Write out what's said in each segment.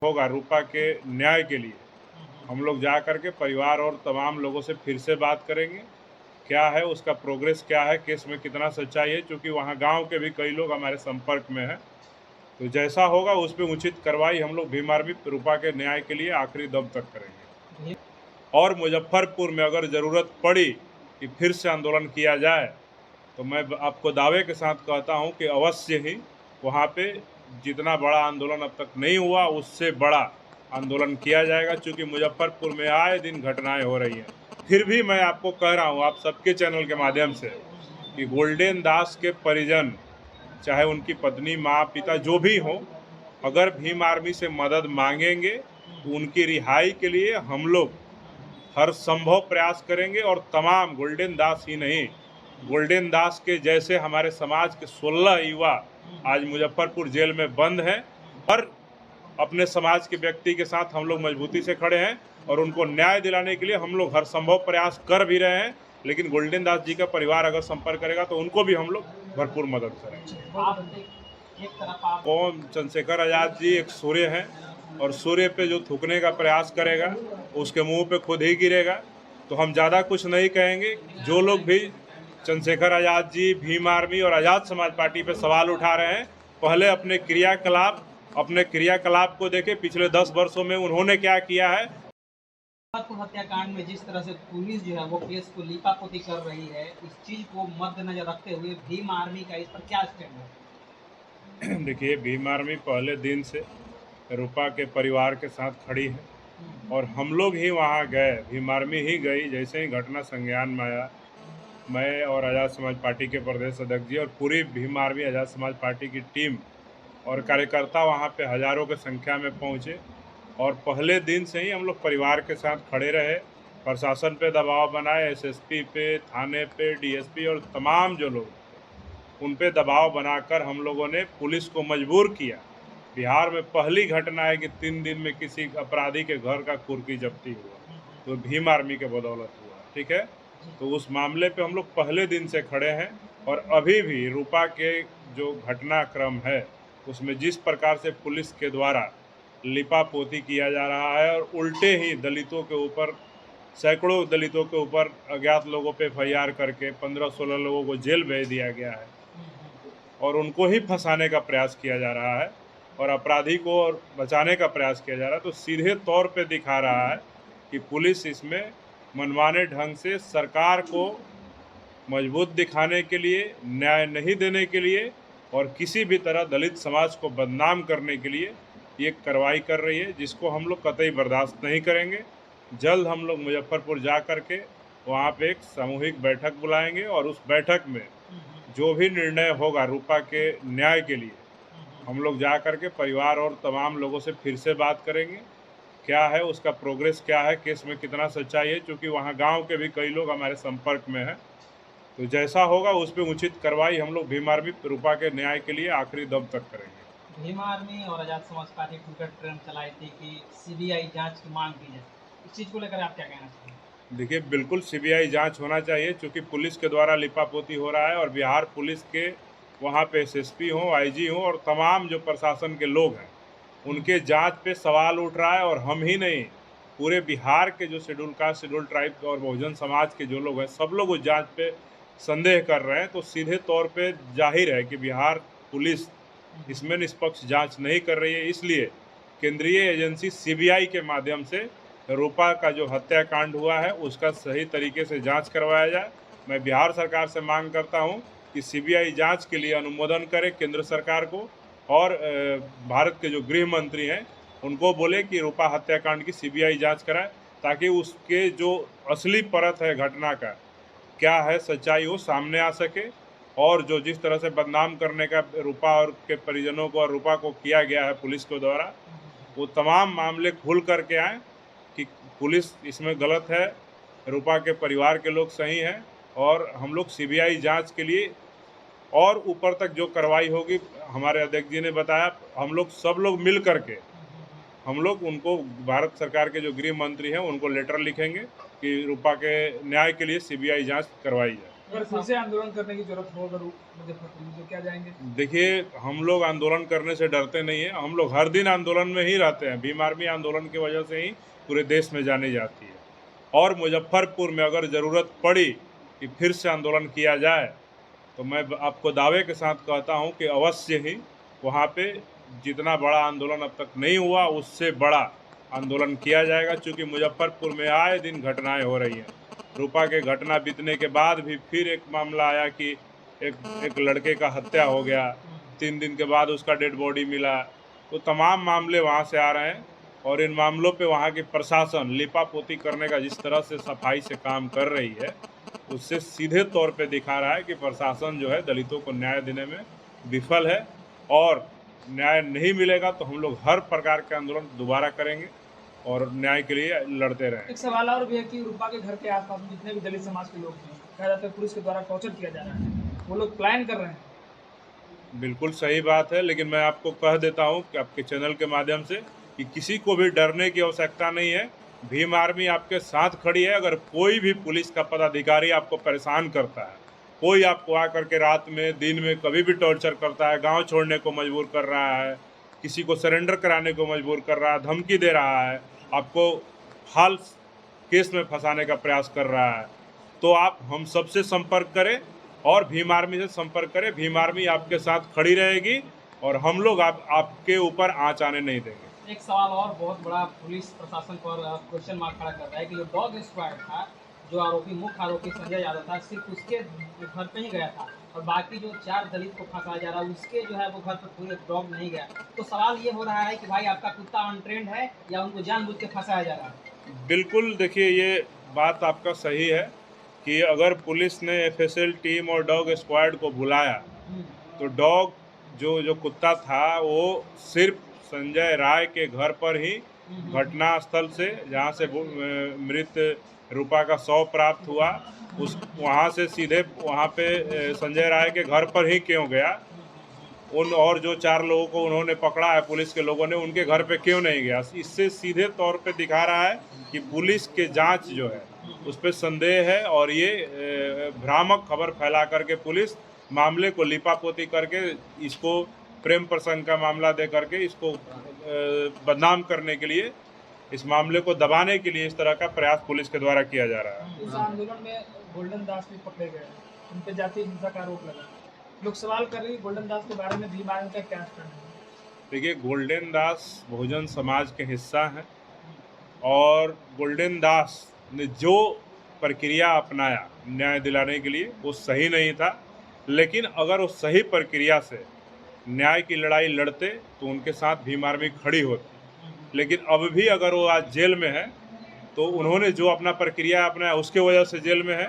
होगा रूपा के न्याय के लिए हम लोग जा कर के परिवार और तमाम लोगों से फिर से बात करेंगे। क्या है उसका प्रोग्रेस, क्या है केस में, कितना सच्चाई है, क्योंकि वहाँ गांव के भी कई लोग हमारे संपर्क में हैं। तो जैसा होगा उस पर उचित कार्रवाई हम लोग भीम आर्मी रूपा के न्याय के लिए आखिरी दम तक करेंगे। और मुजफ्फरपुर में अगर ज़रूरत पड़ी कि फिर से आंदोलन किया जाए तो मैं आपको दावे के साथ कहता हूं कि अवश्य ही वहां पे जितना बड़ा आंदोलन अब तक नहीं हुआ उससे बड़ा आंदोलन किया जाएगा, क्योंकि मुजफ्फरपुर में आए दिन घटनाएं हो रही हैं। फिर भी मैं आपको कह रहा हूं आप सबके चैनल के माध्यम से कि गोल्डन दास के परिजन, चाहे उनकी पत्नी, माँ, पिता जो भी हो, अगर भीम आर्मी से मदद मांगेंगे तो उनकी रिहाई के लिए हम लोग हर संभव प्रयास करेंगे। और तमाम गोल्डन दास ही नहीं, गोल्डन दास के जैसे हमारे समाज के 16 युवा आज मुजफ्फरपुर जेल में बंद हैं, और अपने समाज के व्यक्ति के साथ हम लोग मजबूती से खड़े हैं और उनको न्याय दिलाने के लिए हम लोग हर संभव प्रयास कर भी रहे हैं। लेकिन गोल्डन दास जी का परिवार अगर संपर्क करेगा तो उनको भी हम लोग भरपूर मदद करेंगे। कौन चंद्रशेखर आज़ाद जी एक सूर्य हैं, और सूर्य पे जो थूकने का प्रयास करेगा उसके मुंह पे खुद ही गिरेगा। तो हम ज़्यादा कुछ नहीं कहेंगे। जो लोग भी चंद्रशेखर आज़ाद जी, भीम आर्मी और आज़ाद समाज पार्टी पे सवाल उठा रहे हैं, पहले अपने क्रियाकलाप को देखें। पिछले 10 वर्षों में उन्होंने क्या किया है। हत्याकांड में जिस तरह से पुलिस जो है वो केस को लीपापोती कर रही है, इस चीज को मद्देनजर रखते हुए भीम आर्मी का इस पर क्या स्टैंड है? देखिए, भीम आर्मी पहले दिन से रूपा के परिवार के साथ खड़ी है और हम लोग ही वहाँ गए, भीम आर्मी ही गई। जैसे ही घटना संज्ञान में आया, मैं और आज़ाद समाज पार्टी के प्रदेश अध्यक्ष जी और पूरी भीम आर्मी आज़ाद समाज पार्टी की टीम और कार्यकर्ता वहाँ पे हज़ारों की संख्या में पहुँचे। और पहले दिन से ही हम लोग परिवार के साथ खड़े रहे, प्रशासन पे दबाव बनाए, एसएसपी पे, थाने पे, डीएसपी और तमाम जो लोग उन पे दबाव बनाकर हम लोगों ने पुलिस को मजबूर किया। बिहार में पहली घटना है कि 3 दिन में किसी अपराधी के घर का कुर्की जब्ती हुआ, तो भीम आर्मी के बदौलत हुआ। ठीक है, तो उस मामले पे हम लोग पहले दिन से खड़े हैं। और अभी भी रूपा के जो घटनाक्रम है उसमें जिस प्रकार से पुलिस के द्वारा लिपापोती किया जा रहा है और उल्टे ही दलितों के ऊपर, सैकड़ों दलितों के ऊपर अज्ञात लोगों पे एफआईआर करके 15-16 लोगों को जेल भेज दिया गया है और उनको ही फंसाने का प्रयास किया जा रहा है और अपराधी को और बचाने का प्रयास किया जा रहा है, तो सीधे तौर पे दिखा रहा है कि पुलिस इसमें मनमाने ढंग से सरकार को मजबूत दिखाने के लिए, न्याय नहीं देने के लिए और किसी भी तरह दलित समाज को बदनाम करने के लिए ये कार्रवाई कर रही है, जिसको हम लोग कतई बर्दाश्त नहीं करेंगे। जल्द हम लोग मुजफ्फरपुर जा कर के वहाँ पे एक सामूहिक बैठक बुलाएंगे और उस बैठक में जो भी निर्णय होगा रूपा के न्याय के लिए हम लोग जा कर के परिवार और तमाम लोगों से फिर से बात करेंगे। क्या है उसका प्रोग्रेस, क्या है केस में, कितना सच्चाई है, क्योंकि वहाँ गांव के भी कई लोग हमारे संपर्क में हैं। तो जैसा होगा उस पर उचित कार्रवाई हम लोग भीम आर्मी रूपा के न्याय के लिए आखिरी दम तक करेंगे। भीम आर्मी और Azad Samaj party Twitter trend चलाई थी कि सीबीआई जांच की मांग की जाए, इस चीज को लेकर आप क्या कहना चाहेंगे? देखिए, बिल्कुल सीबीआई जांच होना चाहिए, क्योंकि पुलिस के द्वारा लिपापोती हो रहा है और बिहार पुलिस के वहाँ पे एसएसपी हो, आईजी हो और तमाम जो प्रशासन के लोग हैं उनके जांच पे सवाल उठ रहा है। और हम ही नहीं, पूरे बिहार के जो शेड्यूल कास्ट, शेड्यूल ट्राइब और बहुजन समाज के जो लोग हैं, सब लोग उस जांच पे संदेह कर रहे हैं। तो सीधे तौर पे जाहिर है कि बिहार पुलिस इसमें निष्पक्ष जांच नहीं कर रही है। इसलिए केंद्रीय एजेंसी सीबीआई के माध्यम से रूपा का जो हत्याकांड हुआ है उसका सही तरीके से जांच करवाया जाए। मैं बिहार सरकार से मांग करता हूं कि सीबीआई जांच के लिए अनुमोदन करे केंद्र सरकार को, और भारत के जो गृह मंत्री हैं उनको बोले कि रूपा हत्याकांड की सीबीआई जांच कराए, ताकि उसके जो असली परत है घटना का, क्या है सच्चाई, वो सामने आ सके। और जो जिस तरह से बदनाम करने का रूपा और के परिजनों को और रूपा को किया गया है पुलिस के द्वारा, वो तमाम मामले खुल करके आए कि पुलिस इसमें गलत है, रूपा के परिवार के लोग सही हैं। और हम लोग सीबीआई जांच के लिए और ऊपर तक जो कार्रवाई होगी, हमारे अध्यक्ष जी ने बताया, हम लोग सब लोग मिल करके हम लोग उनको, भारत सरकार के जो गृह मंत्री हैं उनको लेटर लिखेंगे कि रूपा के न्याय के लिए सीबीआई जांच करवाई जाए। अगर फिर से आंदोलन करने की जरूरत हो अगर मुजफ्फरपुर में तो क्या जाएंगे? देखिए, हम लोग आंदोलन करने से डरते नहीं हैं। हम लोग हर दिन आंदोलन में ही रहते हैं। भीम आर्मी आंदोलन की वजह से ही पूरे देश में जानी जाती है। और मुजफ्फरपुर में अगर ज़रूरत पड़ी कि फिर से आंदोलन किया जाए तो मैं आपको दावे के साथ कहता हूं कि अवश्य ही वहां पे जितना बड़ा आंदोलन अब तक नहीं हुआ उससे बड़ा आंदोलन किया जाएगा। क्योंकि मुजफ्फरपुर में आए दिन घटनाएं हो रही हैं। रूपा के घटना बीतने के बाद भी फिर एक मामला आया कि एक लड़के का हत्या हो गया। 3 दिन के बाद उसका डेड बॉडी मिला। तो तमाम मामले वहाँ से आ रहे हैं और इन मामलों पे वहाँ की प्रशासन लिपापोती करने का जिस तरह से सफाई से काम कर रही है उससे सीधे तौर पे दिखा रहा है कि प्रशासन जो है दलितों को न्याय देने में विफल है। और न्याय नहीं मिलेगा तो हम लोग हर प्रकार के आंदोलन दोबारा करेंगे और न्याय के लिए लड़ते रहेंगे। एक सवाल और भी है कि रूपा के घर के आसपास में जितने भी दलित समाज के लोग हैं, कहा जाता है पुलिस के द्वारा टॉर्चर किया जा रहा है, वो लोग प्लान कर रहे हैं। बिल्कुल सही बात है, लेकिन मैं आपको कह देता हूं कि आपके चैनल के माध्यम से कि किसी को भी डरने की आवश्यकता नहीं है। भीम आर्मी आपके साथ खड़ी है। अगर कोई भी पुलिस का पदाधिकारी आपको परेशान करता है, कोई आपको आकर के रात में दिन में कभी भी टॉर्चर करता है, गांव छोड़ने को मजबूर कर रहा है, किसी को सरेंडर कराने को मजबूर कर रहा है, धमकी दे रहा है, आपको फाल्स केस में फंसाने का प्रयास कर रहा है, तो आप हम सबसे संपर्क करें और भीम आर्मी से संपर्क करें। भीम आर्मी आपके साथ खड़ी रहेगी और हम लोग आपके ऊपर आँच आने नहीं देंगे। एक सवाल और बहुत बड़ा पुलिस प्रशासन पर क्वेश्चन मार्क खड़ा कर रहा है कि जो डॉग स्क्वाड था, जो आरोपी मुख्य आरोपी संजय यादव था, सिर्फ उसके घर पे ही गया था और बाकी जो 4 दलित को फंसाया जा रहा है उसके जो है वो घर पर कोई डॉग नहीं गया। तो सवाल ये हो रहा है कि भाई आपका कुत्ता अनट्रेंड है या उनको जानबूझ के फंसाया जा रहा है? बिल्कुल, देखिए ये बात आपका सही है कि अगर पुलिस ने एफएसएल टीम और डॉग स्क्वाड को बुलाया तो डॉग जो कुत्ता था वो सिर्फ संजय राय के घर पर ही घटना स्थल से जहाँ से मृत रूपा का शव प्राप्त हुआ उस वहाँ से सीधे वहाँ पे संजय राय के घर पर ही क्यों गया? उन और जो 4 लोगों को उन्होंने पकड़ा है पुलिस के लोगों ने, उनके घर पे क्यों नहीं गया? इससे सीधे तौर पे दिखा रहा है कि पुलिस के जांच जो है उस पर संदेह है और ये भ्रामक खबर फैला करके पुलिस मामले को लिपापोती करके इसको प्रेम प्रसंग का मामला दे करके इसको बदनाम करने के लिए, इस मामले को दबाने के लिए इस तरह का प्रयास पुलिस के द्वारा किया जा रहा है। उस आंदोलन में गोल्डन दास भी पकड़े गए, उन पे जातीय हिंसा का आरोप लगा। लोग सवाल कर रहे हैं गोल्डन दास के बारे में भीम आर्मी का क्या स्टैंड है? देखिए, गोल्डन दास बहुजन समाज के हिस्सा हैं और गोल्डन दास ने जो प्रक्रिया अपनाया न्याय दिलाने के लिए वो सही नहीं था। लेकिन अगर वो सही प्रक्रिया से न्याय की लड़ाई लड़ते तो उनके साथ भीम आर्मी खड़ी होती। लेकिन अब भी अगर वो आज जेल में है तो उन्होंने जो अपना प्रक्रिया अपनाया उसके वजह से जेल में है।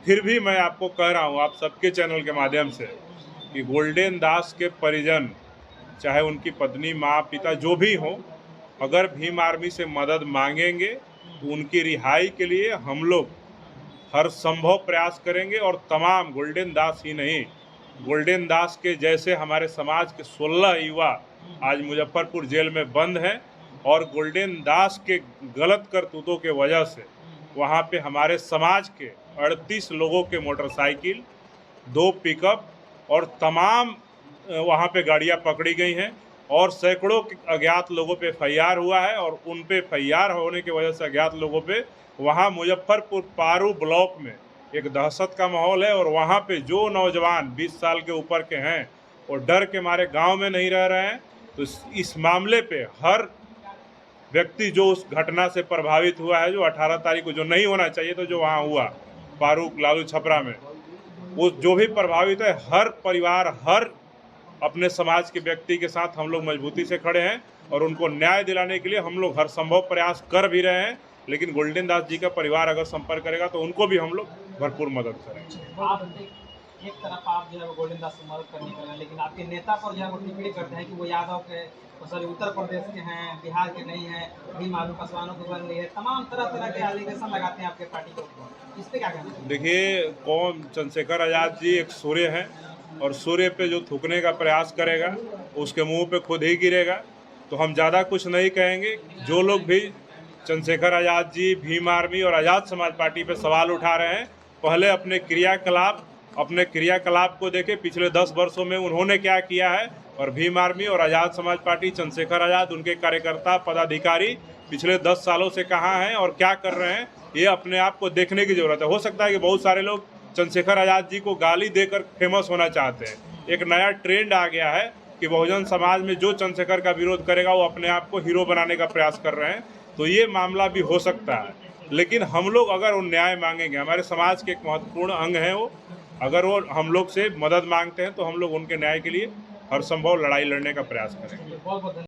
फिर भी मैं आपको कह रहा हूँ आप सबके चैनल के माध्यम से कि गोल्डन दास के परिजन, चाहे उनकी पत्नी, माँ, पिता जो भी हों, अगर भीम आर्मी से मदद मांगेंगे तो उनकी रिहाई के लिए हम लोग हर संभव प्रयास करेंगे। और तमाम गोल्डन दास ही नहीं, गोल्डन दास के जैसे हमारे समाज के 16 युवा आज मुजफ्फरपुर जेल में बंद हैं और गोल्डन दास के गलत करतूतों के वजह से वहाँ पे हमारे समाज के 38 लोगों के मोटरसाइकिल, 2 पिकअप और तमाम वहाँ पे गाड़ियाँ पकड़ी गई हैं और सैकड़ों अज्ञात लोगों पे एफआईआर हुआ है। और उन पे एफआईआर होने की वजह से अज्ञात लोगों पे वहाँ मुजफ्फरपुर पारू ब्लॉक में एक दहशत का माहौल है। और वहाँ पे जो नौजवान 20 साल के ऊपर के हैं और डर के मारे गांव में नहीं रह रहे हैं, तो इस मामले पे हर व्यक्ति जो उस घटना से प्रभावित हुआ है, जो 18 तारीख को जो नहीं होना चाहिए तो जो वहाँ हुआ पारू लालू छपरा में, वो जो भी प्रभावित है, हर परिवार, हर अपने समाज के व्यक्ति के साथ हम लोग मजबूती से खड़े हैं और उनको न्याय दिलाने के लिए हम लोग हर संभव प्रयास कर भी रहे हैं। लेकिन गोल्डन दास जी का परिवार अगर संपर्क करेगा तो उनको भी हम लोग भरपूर मदद करेंगे। आप एक तरफ आप जो है वो गोल्डन दास को मदद करने के लिए, लेकिन आपके नेता पर जो है वो टिप्पणी करते हैं कि वो यादव के, सॉरी उत्तर प्रदेश के हैं, बिहार के नहीं हैं, भीम आर्मी पासवानों को बन रही है, तमाम तरह के एलिगेशन लगाते हैं आपके पार्टी के ऊपर। इस पर क्या कहना है? देखिए, कौन चंद्रशेखर आज़ाद जी एक सूर्य हैं और सूर्य पे जो थूकने का प्रयास करेगा उसके मुंह पे खुद ही गिरेगा। तो हम ज़्यादा कुछ नहीं कहेंगे। जो लोग भी चंद्रशेखर आज़ाद जी, भीम आर्मी और आज़ाद समाज पार्टी पे सवाल उठा रहे हैं पहले अपने क्रियाकलाप को देखें, पिछले 10 वर्षों में उन्होंने क्या किया है, और भीम आर्मी और आज़ाद समाज पार्टी, चंद्रशेखर आज़ाद, उनके कार्यकर्ता पदाधिकारी पिछले 10 सालों से कहाँ हैं और क्या कर रहे हैं, ये अपने आप को देखने की ज़रूरत है। हो सकता है कि बहुत सारे लोग चंद्रशेखर आज़ाद जी को गाली देकर फेमस होना चाहते हैं। एक नया ट्रेंड आ गया है कि बहुजन समाज में जो चंद्रशेखर का विरोध करेगा वो अपने आप को हीरो बनाने का प्रयास कर रहे हैं। तो ये मामला भी हो सकता है, लेकिन हम लोग अगर वो न्याय मांगेंगे, हमारे समाज के एक महत्वपूर्ण अंग है वो, अगर वो हम लोग से मदद मांगते हैं तो हम लोग उनके न्याय के लिए हर संभव लड़ाई लड़ने का प्रयास करेंगे। बहुत बहुत